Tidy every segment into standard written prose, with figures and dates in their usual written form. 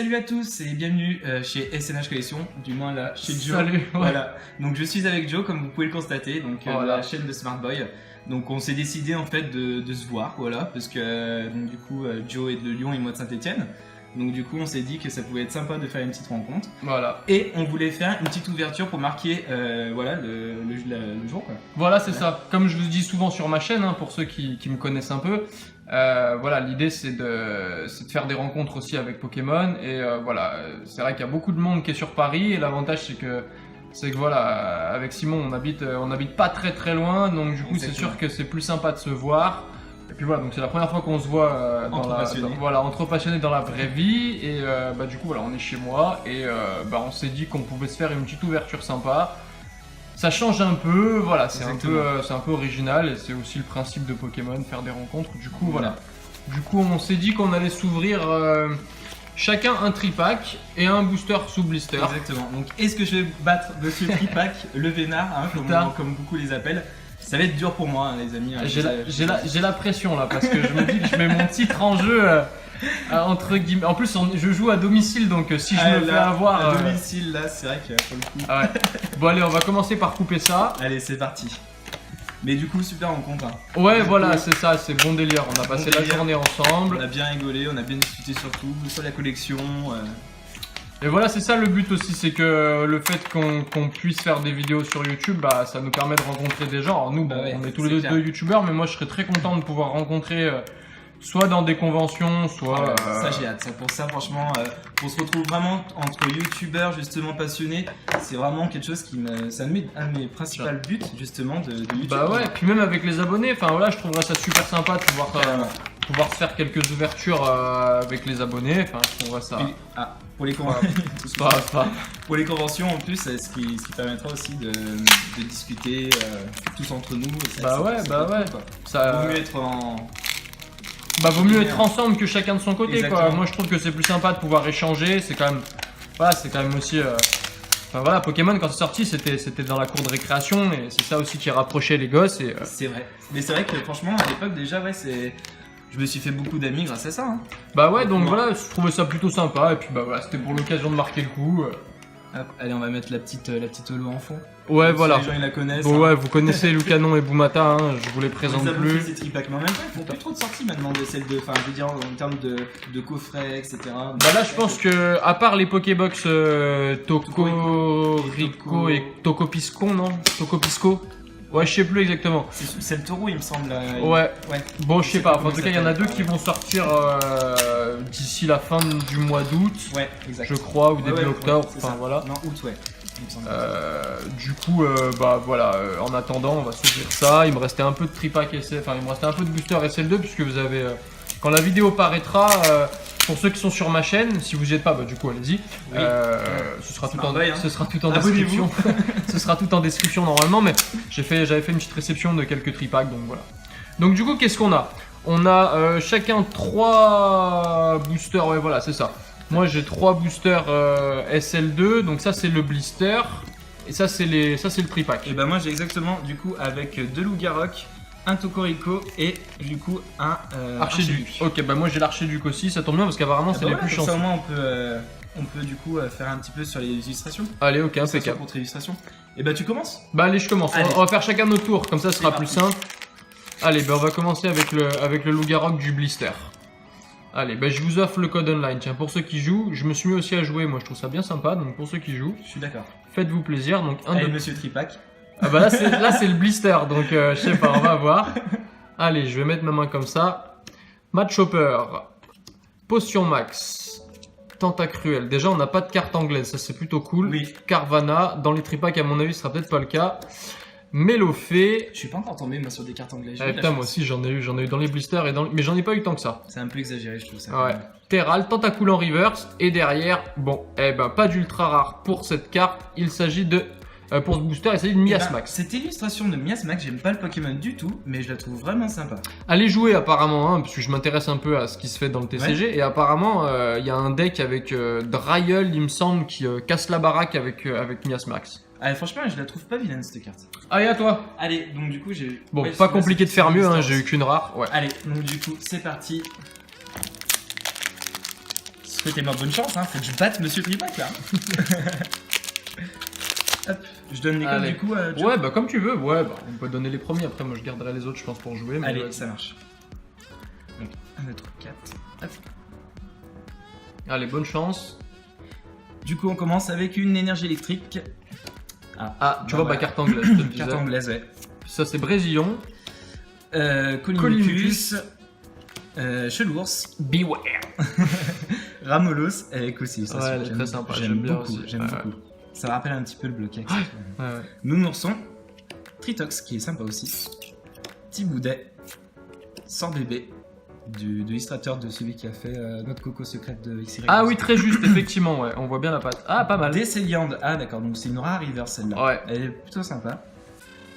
Salut à tous et bienvenue chez SNH Collection, du moins là chez Joe. Salut, ouais. Voilà. Donc je suis avec Joe comme vous pouvez le constater, donc Voilà. la chaîne de Smart Boy. Donc on s'est décidé en fait de se voir, voilà, parce que donc du coup Joe est de Lyon et moi de Saint-Etienne. Donc du coup on s'est dit que ça pouvait être sympa de faire une petite rencontre. Voilà. Et on voulait faire une petite ouverture pour marquer voilà, le jour quoi. Voilà, c'est ça. Comme je vous dis souvent sur ma chaîne, hein, pour ceux qui me connaissent un peu, voilà, l'idée c'est de faire des rencontres aussi avec Pokémon. Et voilà, c'est vrai qu'il y a beaucoup de monde qui est sur Paris. Et l'avantage c'est que voilà, avec Simon on habite pas très loin. Donc du coup c'est sûr que c'est plus sympa de se voir. Et puis voilà, donc c'est la première fois qu'on se voit entre passionnés dans la vraie vie. Et bah, du coup voilà, on est chez moi et bah, on s'est dit qu'on pouvait se faire une petite ouverture sympa. Ça change un peu, voilà, c'est un peu original et c'est aussi le principe de Pokémon, faire des rencontres. Du coup voilà, du coup on s'est dit qu'on allait s'ouvrir chacun un tripack et un booster sous blister. Exactement. Donc est-ce que je vais battre Monsieur Tripack, le vénard, hein, comme beaucoup les appellent? Ça va être dur pour moi, hein, les amis. J'ai la pression là parce que je me dis que je mets mon titre en jeu entre guillemets. En plus, je joue à domicile donc si je me fais avoir. À domicile, là, c'est vrai que pour le coup. Ah ouais. Bon, allez, on va commencer par couper ça. Allez, c'est parti. Mais du coup, super rencontre. Hein. Ouais, voilà, c'est ça, c'est bon délire. On a passé la journée ensemble. On a bien rigolé, on a bien discuté surtout sur la collection. Et voilà, c'est ça le but aussi, c'est que le fait qu'on puisse faire des vidéos sur YouTube, bah, ça nous permet de rencontrer des gens. Alors nous, bon, on est tous les deux youtubeurs, mais moi je serais très content de pouvoir rencontrer soit dans des conventions, soit... Ça j'ai hâte, pour ça franchement, on se retrouve vraiment entre youtubeurs justement passionnés, c'est vraiment quelque chose qui me... C'est un de mes principaux buts justement de YouTube. Bah ouais, et puis même avec les abonnés, enfin voilà, je trouverais ça super sympa de pouvoir se faire quelques ouvertures avec les abonnés, enfin je trouverais ça... Pour les pour les conventions en plus, ce qui permettra aussi de discuter tous entre nous. Bah ouais. Ça vaut mieux être en... Bah vaut mieux être ensemble que chacun de son côté quoi. Moi je trouve que c'est plus sympa de pouvoir échanger, c'est quand même... Voilà, c'est quand même aussi... Enfin voilà, Pokémon quand c'est sorti c'était dans la cour de récréation et c'est ça aussi qui rapprochait les gosses et... C'est vrai. Mais c'est vrai que franchement à l'époque déjà ouais c'est... Je me suis fait beaucoup d'amis grâce à ça. Hein. Bah ouais, donc voilà, je trouvais ça plutôt sympa et puis bah voilà, c'était pour l'occasion de marquer le coup. Hop, allez, on va mettre la petite holo en fond. Ouais, voilà. Les gens ils la connaissent. Bon, ouais, vous connaissez Lucanon et Boumata, hein, je vous les présente plus. Ces tripacks, mais en même temps, ils font plus trop de sorties maintenant de celles de. Enfin, je veux dire, en termes de coffrets, etc. Bah là, je pense que, à part les Pokébox Tokorico et Tokopisco, non Tokopisco. Ouais, je sais plus exactement. C'est le taureau, il me semble. Ouais. Bon, je sais pas. En tout cas, il y en a deux qui vont sortir d'ici la fin du mois d'août. Ouais, exact. Je crois, ou début octobre. Enfin, voilà. Non, août, ouais. Du coup, bah voilà, en attendant, on va s'ouvrir ça. Il me restait un peu de tripack SL, enfin, il me restait un peu de booster SL2, puisque vous avez, quand la vidéo paraîtra, pour ceux qui sont sur ma chaîne, si vous n'y êtes pas, bah du coup, allez-y. Oui. Ce sera tout en description. Ce sera tout en description normalement, mais j'avais fait une petite réception de quelques tripacks, donc voilà. Donc du coup, qu'est-ce qu'on a? On a chacun 3 boosters, ouais, voilà, c'est ça. Moi j'ai 3 boosters SL2, donc ça c'est le blister, et ça c'est le tripack. Et bah moi j'ai exactement du coup avec 2 Lougarok, un Tokorico et du coup un Archiduc. Ok, bah moi j'ai l'Archiduc aussi, ça tombe bien parce qu'apparemment c'est les plus chanceux. Au moins on peut du coup faire un petit peu sur les illustrations. Allez, ok, impeccable. Contre illustration. Et bah tu commences. Bah allez, je commence. On va faire chacun notre tour, comme ça ce sera plus simple. Allez, bah on va commencer avec le Lougarok du blister. Allez, bah je vous offre le code online. Tiens, pour ceux qui jouent, je me suis mis aussi à jouer. Moi, je trouve ça bien sympa. Donc, pour ceux qui jouent, je suis d'accord. Faites-vous plaisir. Donc, Monsieur Tripack. Ah bah là, c'est le blister. Donc, je sais pas, on va voir. Allez, je vais mettre ma main comme ça. Match Hopper, Potion Max, Tentacruel. Déjà, on n'a pas de carte anglaise. Ça, c'est plutôt cool. Oui. Carvana. Dans les tripacks, à mon avis, ce sera peut-être pas le cas. Mélofée. Je suis pas encore tombé moi sur des cartes anglaises. Putain, moi aussi j'en ai eu dans les blisters mais j'en ai pas eu tant que ça. C'est un peu exagéré, je trouve ça. Ouais. Terral, Tentacool en reverse et derrière, bon, pas d'ultra rare pour cette carte. Il s'agit de pour ce booster, il s'agit de Miasmax. Cette illustration de Miasmax, j'aime pas le Pokémon du tout, mais je la trouve vraiment sympa. Allez jouer apparemment, hein, parce que je m'intéresse un peu à ce qui se fait dans le TCG et apparemment il y a un deck avec Dryel, il me semble, qui casse la baraque avec Miasmax. Allez, franchement, je la trouve pas vilaine cette carte. Allez, à toi. Allez, donc du coup, j'ai... Bon, pas compliqué de faire mieux, hein, j'ai eu qu'une rare. Ouais. Allez, donc du coup, c'est parti. Souhaitez-moi bonne chance, hein. Faut que je batte Monsieur Tripac là. Hop, je donne les codes Allez. du coup. Joe. Ouais, bah comme tu veux, ouais, bah, on peut donner les premiers, après moi je garderai les autres, je pense, pour jouer. Mais Allez, vas-y. ça marche. Donc 1, 2, 3, 4. Hop. Allez, bonne chance. Du coup, on commence avec une énergie électrique. Ah, tu vois, voilà. carte anglaise, je te le disais. Carte anglaise, ouais. Ça c'est Brésillon. Colimicus. Chelours. Beware. Ramolos avec aussi. Ça, Ouais, c'est- elle est j'aime- très sympa, J'aime j'aime bien beaucoup. aussi. J'aime Ouais. beaucoup. Ça me rappelle un petit peu le bloquet. Ouais, ouais. Nounourson. Tritox qui est sympa aussi. Petit boudet. Sans bébé. De l'illustrateur de celui qui a fait notre coco secrète de XY. Ah oui, très juste, effectivement, ouais, on voit bien la patte. Ah, pas mal. Décéliande. Ah d'accord, donc c'est une rare river celle-là. Ouais. Elle est plutôt sympa.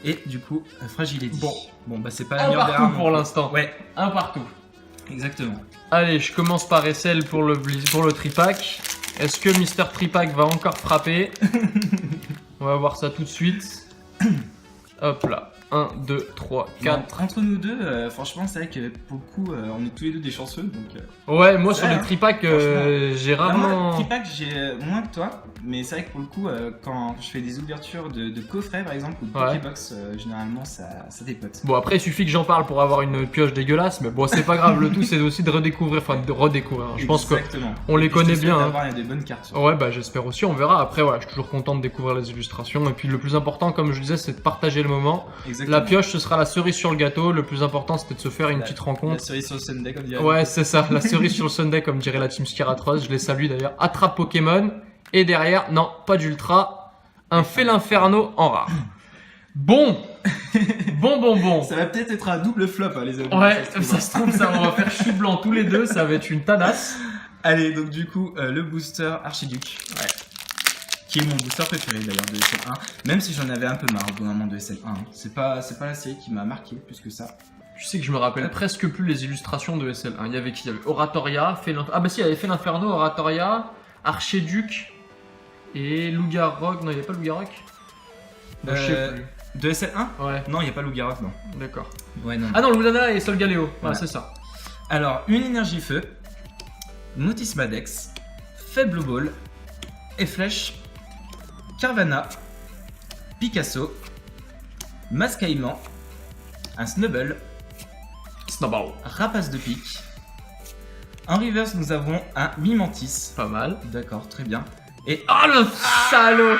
Et du coup, Fragility. Bon. Bah c'est pas la Un meilleure des partout rares, pour non. l'instant. Ouais, Un partout. exactement. Allez, je commence par SL pour le Tripac. Est-ce que Mister Tripac va encore frapper? On va voir ça tout de suite. Hop là. 1, 2, 3, 4. Entre nous deux, franchement, c'est vrai que pour le coup, on est tous les deux des chanceux. Donc, Ouais, moi sur Ouais, les hein. Tripac, j'ai Alors, rarement. moi, Tripac, j'ai moins que toi, mais c'est vrai que pour le coup, quand je fais des ouvertures de coffrets par exemple ou de Ouais. Pokébox, généralement ça dépote. Bon, après, il suffit que j'en parle pour avoir une pioche dégueulasse, mais bon, c'est pas grave. Le tout, c'est aussi de redécouvrir. Enfin, de redécouvrir. Je pense que. Exactement. on les Et puis, je te connaît souhaite bien, hein. d'avoir des bonnes cartes. Ouais, bah j'espère aussi, on verra. Après, voilà, je suis toujours content de découvrir les illustrations. Et puis le plus important, comme je disais, c'est de partager le moment. Exactement. La pioche, ce sera la cerise sur le gâteau. Le plus important, c'était de se faire une petite La rencontre. cerise sur le Sunday, comme dirait. Ouais, c'est ça, la cerise sur le Sunday, comme dirait la team Skiratros. Je les salue d'ailleurs. Attrape Pokémon. Et derrière, non, pas d'ultra. Un Félinferno en rare. Bon. Bon. Ça va peut-être être un double flop, hein, les amis. Ouais, se trouve. ça se trouve, ça, on va faire chou blanc tous les deux. Ça va être une tadasse. Allez, donc du coup, le booster Archiduc. Ouais. Qui est mon booster préféré d'ailleurs de SL1. Même si j'en avais un peu marre au bout d'un moment de SL1. hein. C'est pas la série qui m'a marqué plus que ça. Tu sais que je me rappelle presque plus les illustrations de SL1. Il y avait qui? Il y avait Oratoria, Ah bah si, il y avait Félinferno, Oratoria, Archiduc et Lougarok. Non, il n'y avait pas Lougarok? Non, je sais plus. De SL1 Ouais, Non, il n'y a pas Lougarok, non. d'accord. Ouais, non. Ah non, Ludana et Solgaleo. Voilà. Ouais, c'est ça. Alors, une énergie feu, Motismadex, Faible Ball, Efflèche, Carvana, Picasso, Mascaïman, un Snubble, Snowball. Rapace de pique. En reverse, nous avons un Mimantis. Pas mal. D'accord, très bien. Et Ah le salaud.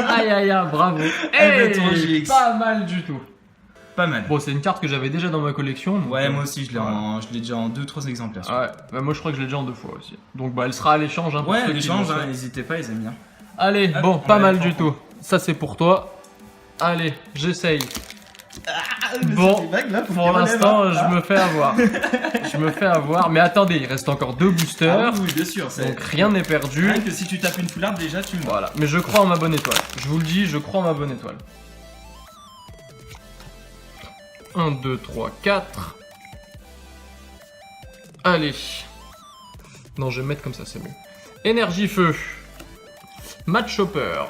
Aïe aïe aïe, bravo. ben, ton GX. Pas mal du tout. pas mal. Bon, c'est une carte que j'avais déjà dans ma collection. donc, Ouais, moi aussi, je l'ai voilà. déjà en 2-3 exemplaires. Ouais, bah, moi je crois que je l'ai déjà en 2 fois aussi. Donc bah elle sera à l'échange. Hein, pour Ouais, ceux qui l'échange, l'ont fait. hein, n'hésitez pas, les amis. hein. Allez, Hop, bon, on pas va mal aller du prendre. tout. Ça c'est pour toi. Allez, j'essaye. Ah, Bon, pour l'instant, je me fais avoir. Mais attendez, il reste encore 2 boosters. Ah oui, bien sûr. c'est- Donc rien n'est perdu. Rien que si tu tapes une foularde, déjà, tu me vois. Voilà, mais je crois en ma bonne étoile. Je vous le dis, je crois en ma bonne étoile. 1, 2, 3, 4. Allez. Non, je vais mettre comme ça, c'est mieux. Énergie feu. Match Chopper.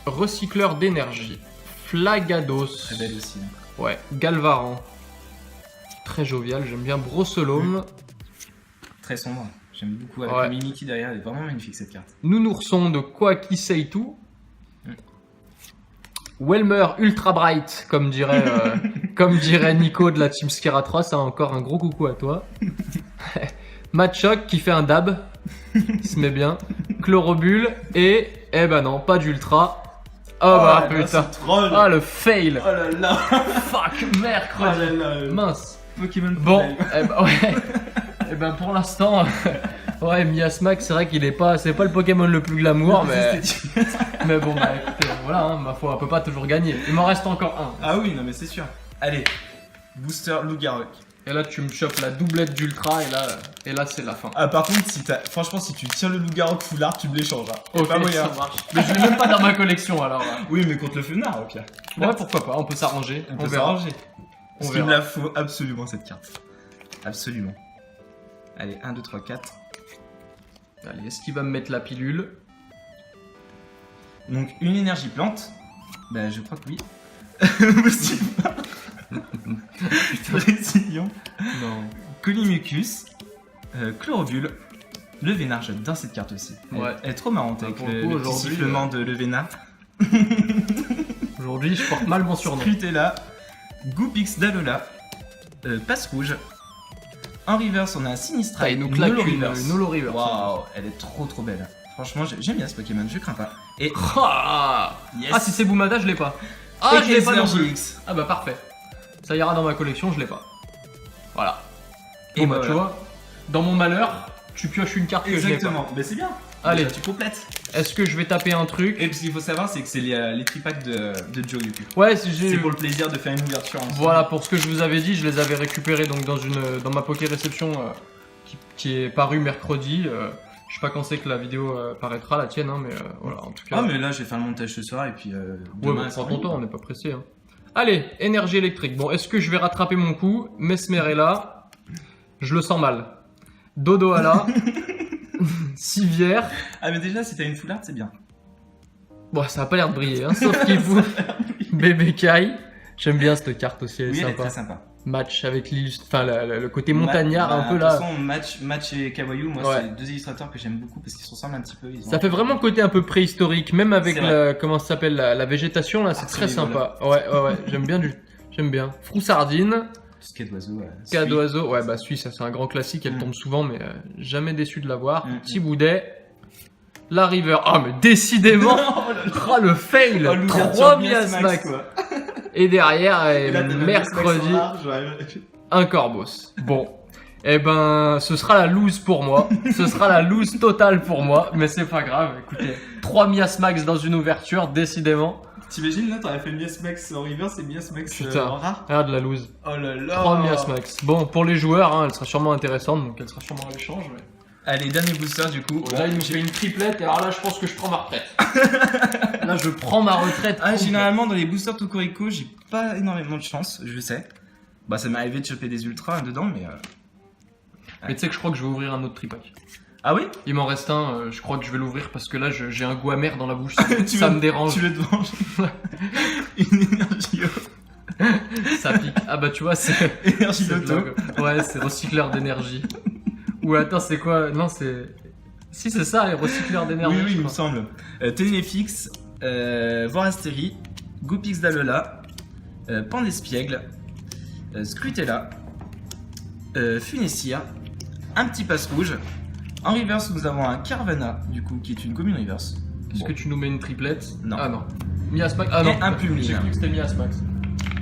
Recycleur d'énergie. Flagados. Très belle aussi. hein. Ouais, Galvaran. Très jovial, j'aime bien Brosselome. Très sombre. J'aime beaucoup. Avec Ouais. le Mimiki derrière, elle est vraiment magnifique cette carte. Nounourson de Kwaki Seitu. Welmer Ultra Bright, comme dirait Nico de la Team Skira 3, ça encore un gros coucou à toi. Matchok qui fait un dab, il se met bien. Chlorobule et, eh ben non, pas d'ultra. Oh bah putain. Troll. Ah le fail. Oh là là. Fuck, Oh mercredi. là là. Mince. Pokémon. Bon, poubelle. eh ben, ouais. Eh ben pour l'instant, ouais, Miasmack, c'est vrai qu'il est pas, c'est pas le Pokémon le plus glamour, mais bon, bah écoutez, voilà, hein, ma foi, on peut pas toujours gagner. Il m'en reste encore un. Ah oui, non mais c'est sûr. Allez. Booster Lougarok. Et là, tu me chopes la doublette d'ultra, et là, c'est la fin. Ah par contre, franchement, si tu tiens le Lougarok foulard, tu me l'échanges. Hein. Y a Ok, pas moyen. ça marche. Mais je l'ai même pas dans ma collection alors. Oui, mais contre le fenard au pire. Ouais, pourquoi pas, on peut s'arranger. On peut verra. s'arranger. On Parce qu'il me verra. la faut absolument cette carte. Absolument. Allez, 1, 2, 3, 4. Allez, est-ce qu'il va me mettre la pilule? Donc une énergie plante. Bah je crois que oui. Monsieur. Résilient. Non. Colimucus. Chloropule. Le Vénard, j'adore cette carte aussi. Ouais. Elle est trop marrante avec Pour le le coup, petit aujourd'hui, sifflement de Le Vénard. Aujourd'hui, je porte mal mon surnom. Scrutella, Goopix d'Alola, Passe Rouge. En reverse, on a Sinistra. Ah, il nous claque Nolo une Reverse. Nolo Reverse. Waouh, elle est trop belle. Franchement, j'aime bien ce Pokémon, je crains pas. Et Ah, yes. ah, si c'est Boumada, je l'ai pas. Ah, Et je l'ai pas non Kaiser plus. GX. Ah bah parfait. Ça ira dans ma collection, je l'ai pas. Voilà. Et Et bah bah, tu voilà. vois, dans mon malheur, tu pioches une carte que je n'ai pas. Exactement, mais c'est bien. Allez. Déjà, tu complètes. Est-ce que je vais taper un truc? Et ce qu'il faut savoir, c'est que c'est les tripacks de Joe du coup. Ouais, C'est pour le plaisir de faire une ouverture ensemble. Voilà, pour ce que je vous avais dit, je les avais récupérés donc dans ma Poké Réception qui est parue mercredi. Je sais pas quand c'est que la vidéo paraîtra, la tienne, hein, mais voilà, en tout cas. Ah, mais là, je vais faire le montage ce soir et puis. Ouais, demain, mais ça prends sera ton temps, libre. on n'est pas pressé. Hein. Allez, énergie électrique. Bon, est-ce que je vais rattraper mon coup? Mesmer est là. Je le sens mal. Dodoala. Civière. Ah, mais déjà, si t'as une full art, c'est bien. Bon, ça a pas l'air de briller, hein, sauf qu'il faut. Bébé Kai. J'aime bien cette carte aussi, elle est Oui, elle est sympa. très sympa. Match avec enfin, le côté montagnard Bah, un peu de là. toute façon, Match et Kawaii, moi, Ouais. c'est deux illustrateurs que j'aime beaucoup parce qu'ils se ressemblent un petit peu. Ils ont Ça fait vraiment côté un peu préhistorique, même avec C'est vrai. comment ça s'appelle la végétation là, c'est très Absolument, sympa. Ouais, j'aime bien j'aime bien. Froussardine, Skate d'oiseau. Cas d'oiseau, ouais bah celui ça c'est un grand classique, elle Mm. tombe souvent mais jamais déçu de la voir. Mm. Petit boudet. La River, ah mais décidément, oh, le fail, 3 Miasmax. Et derrière, mercredi, un Corvos. Bon, eh ben, ce sera la lose pour moi. Ce sera la lose totale pour moi. Mais c'est pas grave, écoutez. 3 Miasmax dans une ouverture, décidément. T'imagines là, t'aurais fait Miasmax en reverse et Miasmax Putain. en rare. Regarde la lose. Oh là là. 3 Miasmax. Bon, pour les joueurs, hein, elle sera sûrement intéressante, donc elle sera sûrement à l'échange. Mais... Allez, dernier booster du coup. Là, il nous fait une triplette, et alors là, je pense que je prends ma retraite. Là, je prends ma retraite. Ah, généralement, dans les boosters Tokorico, j'ai pas énormément de chance, je sais. Bah, ça m'est arrivé de choper des ultras dedans, mais. Mais tu sais que je crois que je vais ouvrir un autre tripack. Ah oui? Il m'en reste un, je crois que je vais l'ouvrir parce que là j'ai un goût amer dans la bouche, Tu ça veux- me dérange, Tu veux te venger? Une énergie. ça pique. Ah bah tu vois, c'est Énergie c'est d'auto. ouais, c'est recycleur d'énergie. Ou attends, c'est quoi? Non, c'est... Si c'est ça, les recycleurs d'énergie. Oui, oui, je il me crois. semble. Téléfix, Vorasteri, Goopix d'Alola, Pandespiègle, Scrutella, Funessir, un petit passe rouge. En reverse, nous avons un Carvana, du coup, qui est une commune reverse. Est-ce que tu nous mets une triplette? Non. Ah non. Miasmax. Ah non. Et un Plumeline. J'ai cru que c'était Miasmax.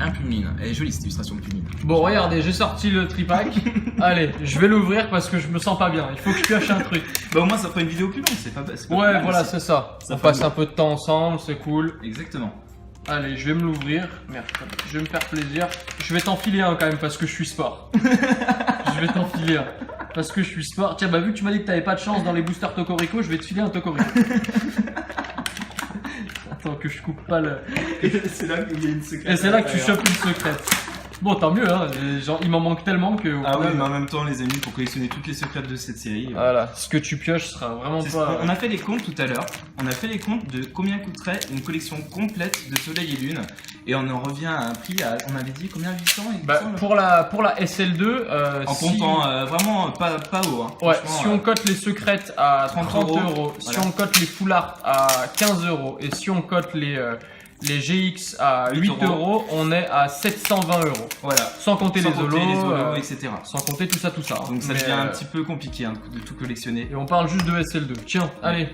Un Plumeline. Elle est jolie cette illustration de Plumeline. Bon, regardez, j'ai sorti le tripack. Allez, je vais l'ouvrir parce que je me sens pas bien. Il faut que je pioche un truc. Bah, au moins, ça fera une vidéo plus longue, c'est pas plus Ouais, mal voilà, aussi. c'est ça. Ça On fait passe bien. un peu de temps ensemble, c'est cool. Exactement. Allez, je vais me l'ouvrir. Merde, je vais me faire plaisir. Je vais t'enfiler un quand même parce que je suis sport. Je vais t'enfiler un. Parce que je suis sport. Tiens, bah vu que tu m'as dit que t'avais pas de chance dans les boosters Tokorico, je vais te filer un Tokorico. Attends que je coupe pas le... Et c'est là qu'il y a une secrète. Et c'est là que tu chopes une secrète. Bon, tant mieux, hein. Genre, il m'en manque tellement que... au Ah oui, final, mais en même temps, les amis, pour collectionner toutes les secrètes de cette série. Voilà, ce que tu pioches sera vraiment C'est- pas... On a fait les comptes tout à l'heure. On a fait les comptes de combien coûterait une collection complète de Soleil et Lune. Et on en revient à un prix à. On avait dit combien 800 il me Bah, semble pour la SL2, En si... comptant vraiment pas haut. Hein. Ouais, Franchement, si on cote les secrètes à 30 30 euros, si voilà. on cote les full art à 15 euros et si on cote les GX à 8 8 euros, on est à 720 euros. Voilà. Sans compter Sans les compter holos, etc. sans compter tout ça. hein. Donc ça Mais, devient un petit peu compliqué hein, de tout collectionner. Et on parle juste de SL2. Tiens, allez,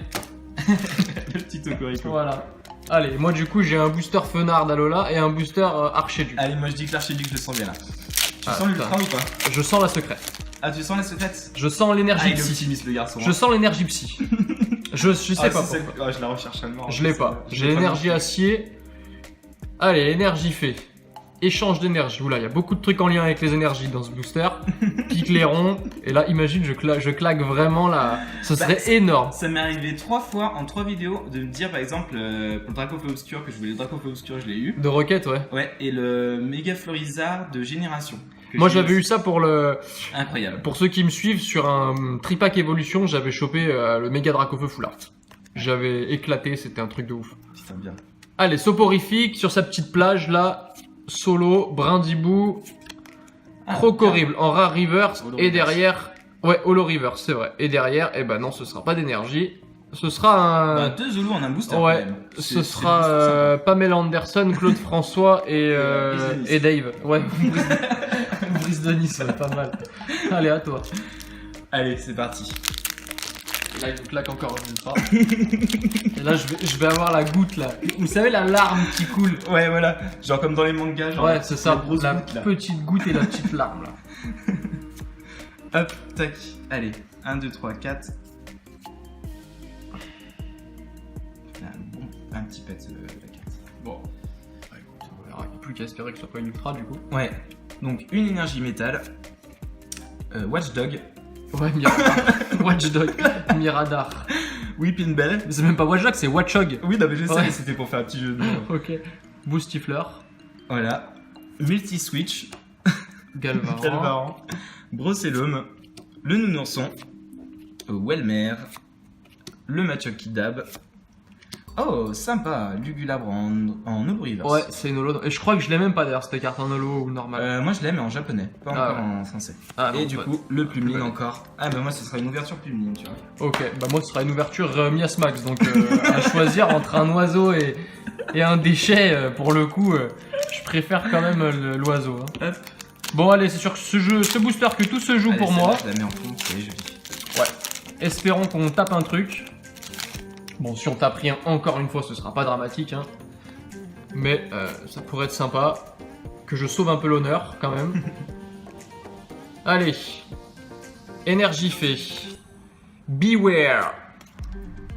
Le petit Tokorico. voilà. Allez, moi du coup j'ai un booster Fenard d'Alola et un booster Archéduc. Allez, moi je dis que l'archiduc, je le sens bien là. Tu Ah, sens l'ultra ou pas Je sens la secrète. Ah, tu sens la secrète Je sens l'énergie Ah, il est psy. optimiste le garçon. Je sens l'énergie psy. Je sais Ah, pas c'est pourquoi. ça- ah, je la recherche tellement. Je l'ai pas. J'ai énergie acier. Allez, énergie fait. Échange d'énergie. Oula, il y a beaucoup de trucs en lien avec les énergies dans ce booster. Pique les ronds. Et là, imagine, je claque vraiment là. Ce serait énorme. Ça m'est arrivé 3 fois en 3 vidéos de me dire par exemple pour le Dracofeu Obscur que je voulais le Dracofeu Obscur, je l'ai eu. De roquette, ouais. Ouais, et le Méga Florizard de Génération. que Moi, j'ai j'avais eu ça pour Incroyable. pour ceux qui me suivent sur un tripack évolution. J'avais chopé le méga Dracofeu Full Art. J'avais éclaté, c'était un truc de ouf. Putain, bien. Allez, soporifique sur sa petite plage là. Solo, Brindibou, Crocorible en rare reverse Holo et reverse. derrière Ouais, Holo Reverse, c'est vrai. Et derrière, eh ben non, ce sera pas d'énergie. Ce sera un... Bah, 2 Zolo en un booster Ouais, quand même. ce sera Pamela Anderson, Claude François et Dave. Ouais, Brice de Nice, ouais, pas mal. Allez, à toi. Allez, c'est parti. Et là, il me claque encore une ultra. Et là, je vais avoir la goutte, là. Vous savez, la larme qui coule. Ouais, voilà. Genre comme dans les mangas. Genre Ouais, c'est ça. grosse La goutte, là. petite goutte et la petite larme, là. Hop, tac. Allez, 1, 2, 3, 4. Un petit pet la carte. Bon. Ouais, écoute, on verra. Il n'y a plus qu'à espérer que ce soit pas une ultra, du coup. Ouais. Donc une énergie métal. Watchdog. Ouais, Miradar. Watchdog. Miradar. Whipping Bell. Mais c'est même pas Watchdog, c'est Watchog. Oui, non, mais je sais, Ouais. c'était pour faire un petit jeu de mots. Ok. Boostifler. Voilà. Multi-switch. Galvaran. Galvaran. Brocellum. Le Nounourson. Welmer. Le Machoc Kidab. Oh, sympa. Lugulabre en Holo Reverse. Ouais, c'est une holo. Et je crois que je l'ai même pas d'ailleurs, cette carte en holo ou normal. Moi je l'aime mais en japonais, pas Ah encore ouais. en français. Ah, Et non, du ouais. coup, le Plumeline Ouais. encore. Ah bah moi ce sera une ouverture Plumeline, tu vois. Ok, bah moi ce sera une ouverture Mias Max, donc à choisir entre un oiseau et un déchet, pour le coup, je préfère quand même l'oiseau. Hein. Hop. Bon allez, c'est sûr que ce booster que tout se joue Allez, pour celle-là, moi. Je la mets en fond, c'est joli. Espérons qu'on tape un truc. Bon, si on tape rien encore une fois, ce sera pas dramatique, hein. Mais ça pourrait être sympa. Que je sauve un peu l'honneur quand même. Allez. Énergie-Fée. Beware.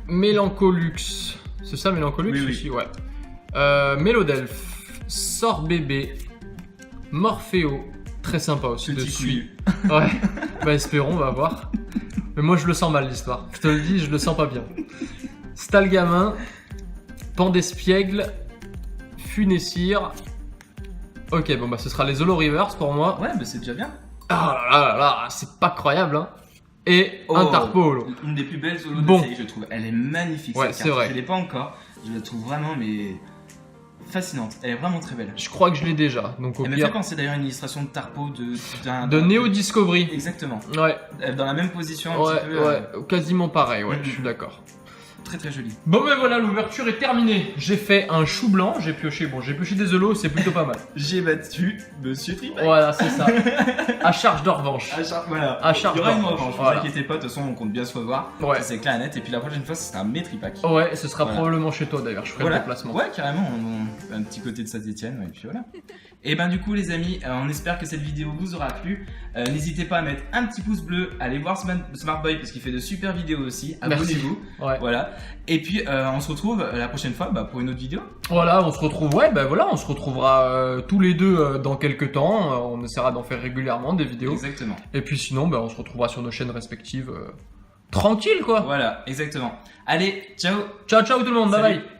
Mélancolux. C'est ça, Mélancolux Oui, oui. aussi, ouais. Mélodelph. Sort bébé. Morpheo. Très sympa aussi de Petit suite. couillu. Ouais. Bah espérons, on va voir. Mais moi je le sens mal l'histoire. Je te le dis, je le sens pas bien. Stalgamin. Pandespiègle. Funessir. Ok, bon bah ce sera les Holo Reverse pour moi. Ouais, bah c'est déjà bien. Ah là là là là, c'est pas croyable, hein. Et un Oh. Tarpo Holo. Une des plus belles solos Bon. de série, je trouve. Elle est magnifique. Ouais, cette c'est carte. vrai. Je l'ai pas encore. Je la trouve vraiment mais fascinante. Elle est vraiment très belle. Je crois que je l'ai déjà, donc au Elle m'a fait pire. penser d'ailleurs à une illustration de Tarpo De Neo Discovery. Exactement. Ouais, Dans la même position un ouais, petit peu. ouais, quasiment pareil, ouais, Mhm. je suis d'accord. Très très joli. Bon ben voilà, l'ouverture est terminée. J'ai fait un chou blanc, j'ai pioché des Holos, c'est plutôt pas mal. J'ai battu Monsieur Tripac. Voilà, c'est ça. À charge de revanche. Voilà. À charge Il y aura une de revanche, vous voilà. inquiétez pas, de toute façon on compte bien se revoir. Ouais. Ça, c'est clair et net. Et puis la prochaine fois ce sera mes Tripac. Ouais, ce sera Voilà. probablement chez toi d'ailleurs, je ferai Voilà. le déplacement. Ouais, carrément, un petit côté de Saint-Etienne, et puis voilà. Et ben du coup les amis, on espère que cette vidéo vous aura plu. N'hésitez pas à mettre un petit pouce bleu, allez voir Smart Boy parce qu'il fait de super vidéos aussi. Merci. Abonnez-vous. Ouais. Voilà. Et puis on se retrouve la prochaine fois pour une autre vidéo. Voilà, on se retrouve, ouais, ben voilà, on se retrouvera tous les deux dans quelques temps. On essaiera d'en faire régulièrement des vidéos. Exactement. Et puis sinon, ben, on se retrouvera sur nos chaînes respectives. Tranquille quoi. Voilà, exactement. Allez, ciao. Ciao ciao tout le monde, bye Salut. bye.